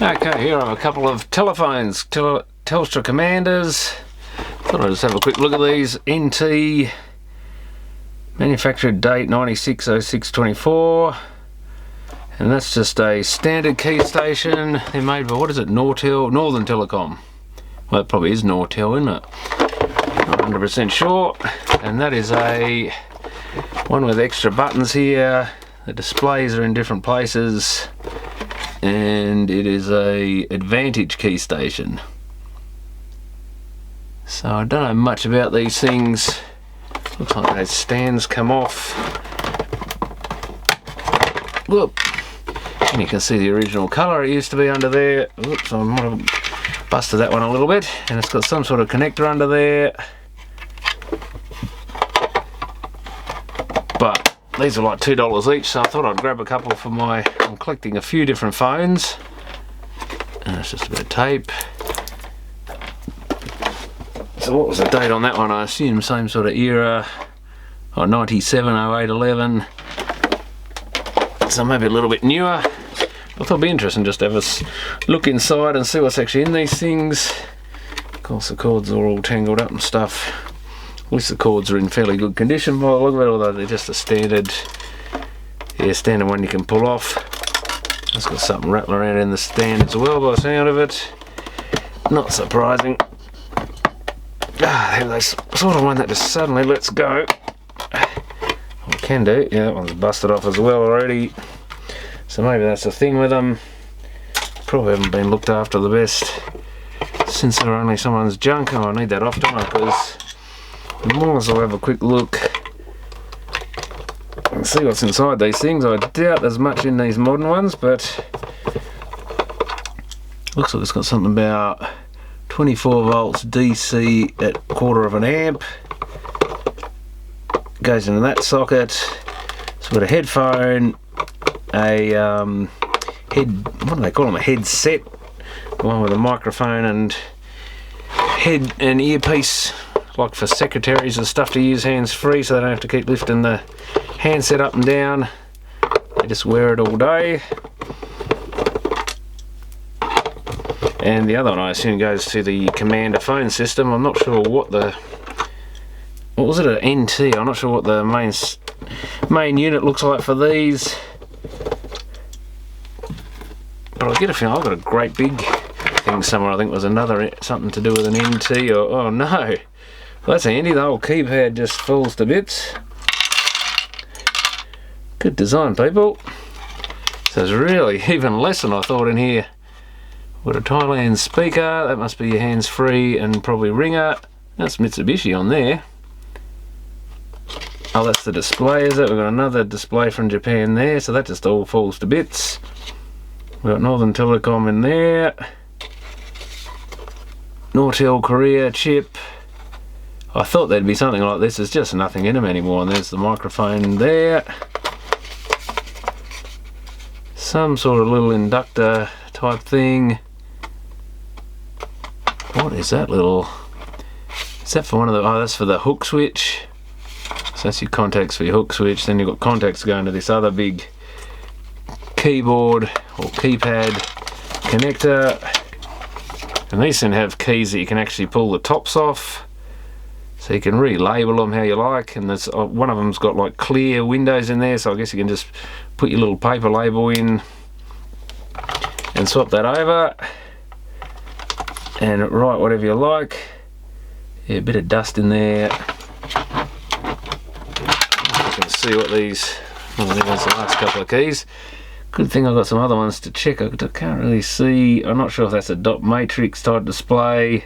Okay, here are a couple of telephones, Telstra Commanders. Thought I'd just have a quick look at these. NT, manufactured date 960624, and that's just a standard key station. They're made by, what is it, Northern Telecom. Well, it probably is Nortel, isn't it? Not 100% sure. And that is a one with extra buttons here. The displays are in different places, and it is a Advantage key station. So I don't know much about these things. Looks like those stands come off. Whoop! And you can see the original colour it used to be under there. Whoops, I might have busted that one a little bit. And it's got some sort of connector under there. But these are like $2 each, so I thought I'd grab a couple for my... I'm collecting a few different phones. And it's just a bit of tape. So what was the date on that one? I assume same sort of era. Oh, 97, 08, 11. So maybe a little bit newer. I thought it'd be interesting just to have a look inside and see what's actually in these things. Of course the cords are all tangled up and stuff. At least the cords are in fairly good condition by the look of it, although they're just a standard one you can pull off. It's got something rattling around in the stand as well by the sound of it. Not surprising. There's sort of one that just suddenly lets go. Well, it can do. Yeah, that one's busted off as well already. So maybe that's the thing with them. Probably haven't been looked after the best since they're only someone's junk. Oh, I need that off, don't I? Because I might as well have a quick look and see what's inside these things. I doubt there's much in these modern ones, but looks like it's got something about 24 volts DC at 1/4 amp. Goes into that socket. So we've got a headphone, a what do they call them? A headset, one with a microphone and head and earpiece, like for secretaries and stuff to use hands free, so they don't have to keep lifting the handset up and down. They just wear it all day. And the other one I assume goes to the Commander phone system. I'm not sure what was it, an NT? I'm not sure what the main unit looks like for these. But I get a feeling I've got a great big thing somewhere. I think it was something to do with an NT, or oh no. Well, that's handy, the whole keypad just falls to bits. Good design, people. So there's really even less than I thought in here. We've got a Thailand speaker, that must be your hands-free and probably ringer. That's Mitsubishi on there. Oh, that's the display, is it? We've got another display from Japan there, so that just all falls to bits. We've got Northern Telecom in there. Nortel Korea chip. I thought there'd be something like this, there's just nothing in them anymore, and there's the microphone there. Some sort of little inductor type thing. What is that little... Is that for one of the... Oh, that's for the hook switch. So that's your contacts for your hook switch. Then you've got contacts going to this other big keyboard or keypad connector. And these can have keys that you can actually pull the tops off. So you can relabel them how you like. And there's one of them's got like clear windows in there. So I guess you can just put your little paper label in and swap that over. And write whatever you like. Yeah, a bit of dust in there. You can see what these... Well, there's the last couple of keys. Good thing I've got some other ones to check. I can't really see. I'm not sure if that's a dot matrix type display.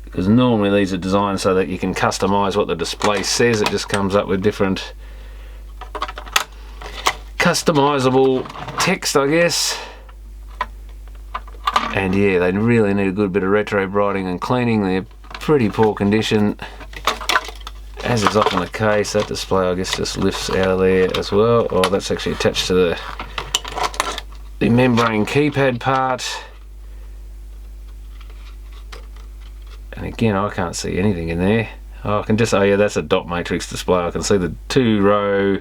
Because normally these are designed so that you can customize what the display says. It just comes up with different customizable text, I guess. And yeah, they really need a good bit of retro brighting and cleaning. They're pretty poor condition, as is often the case. That display, I guess, just lifts out of there as well. Oh, that's actually attached to the membrane keypad part. And again, I can't see anything in there. Oh, I can just... Oh yeah, that's a dot matrix display. I can see the 2-row...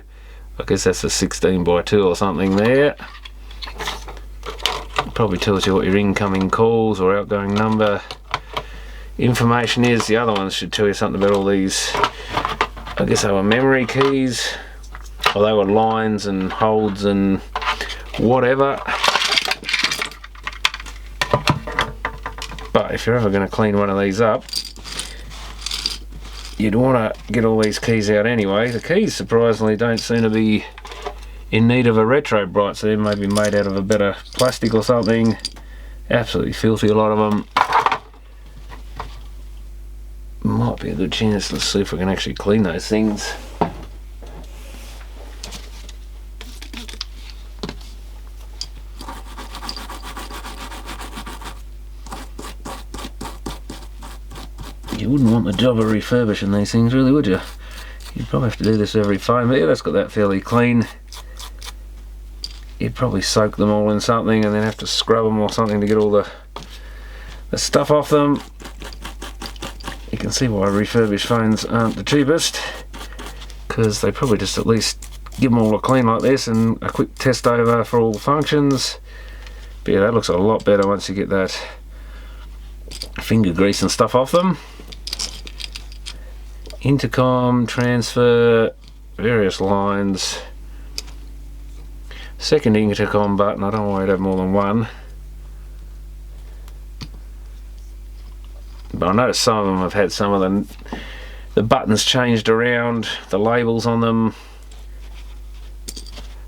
I guess that's a 16 by 2 or something there. probably tells you what your incoming calls or outgoing number information is. The other ones should tell you something about all these. I guess they were memory keys, or they were lines and holds and whatever. But if you're ever going to clean one of these up, you'd want to get all these keys out anyway. The keys surprisingly don't seem to be in need of a retro bright, so they may be made out of a better plastic or something. Absolutely filthy, a lot of them. Might be a good chance. Let's see if we can actually clean those things. You wouldn't want the job of refurbishing these things, really, would you? You'd probably have to do this every phone, but yeah, that's got that fairly clean. You'd probably soak them all in something and then have to scrub them or something to get all the stuff off them. You can see why refurbished phones aren't the cheapest, because they probably just at least give them all a clean like this and a quick test over for all the functions. But yeah, that looks a lot better once you get that finger grease and stuff off them. Intercom, transfer, various lines. Second intercom button, I don't worry to have more than one. But I noticed some of them have had some of the buttons changed around, the labels on them.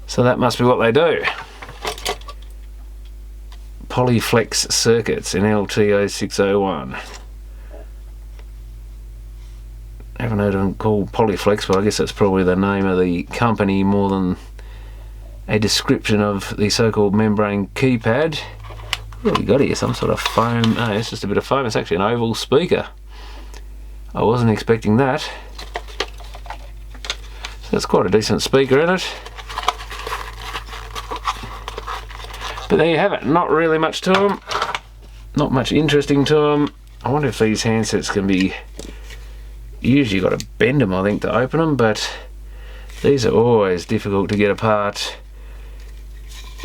So that must be what they do. Polyflex circuits in LT0601. I haven't heard of them called Polyflex, but I guess that's probably the name of the company more than a description of the so-called membrane keypad. What have we got here? Some sort of foam. No, it's just a bit of foam. It's actually an oval speaker. I wasn't expecting that. So that's quite a decent speaker in it. But there you have it. Not really much to them. Not much interesting to them. I wonder if these handsets can be... Usually you've got to bend them, I think, to open them, but these are always difficult to get apart.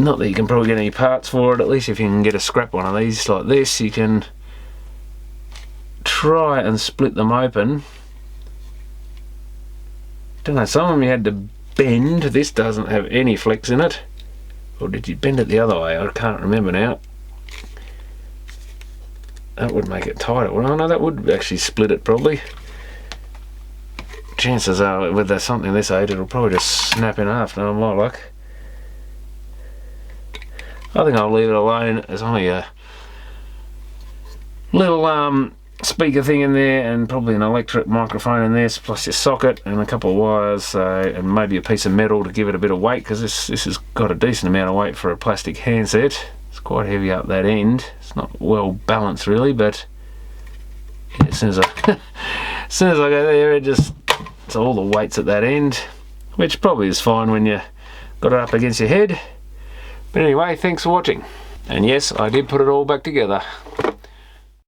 Not that you can probably get any parts for it. At least if you can get a scrap one of these like this, you can try and split them open. Don't know, some of them you had to bend. This doesn't have any flex in it. Or did you bend it the other way? I can't remember now. That would make it tighter. Well, no, that would actually split it probably. Chances are with something this age it'll probably just snap in half, no, my luck. I think I'll leave it alone. There's only a little speaker thing in there and probably an electric microphone in there, plus your socket and a couple of wires and maybe a piece of metal to give it a bit of weight, because this has got a decent amount of weight for a plastic handset. It's quite heavy up that end. It's not well balanced really, but yeah, as soon as I go there, it's all the weights at that end, which probably is fine when you got it up against your head. But anyway, thanks for watching. And yes, I did put it all back together.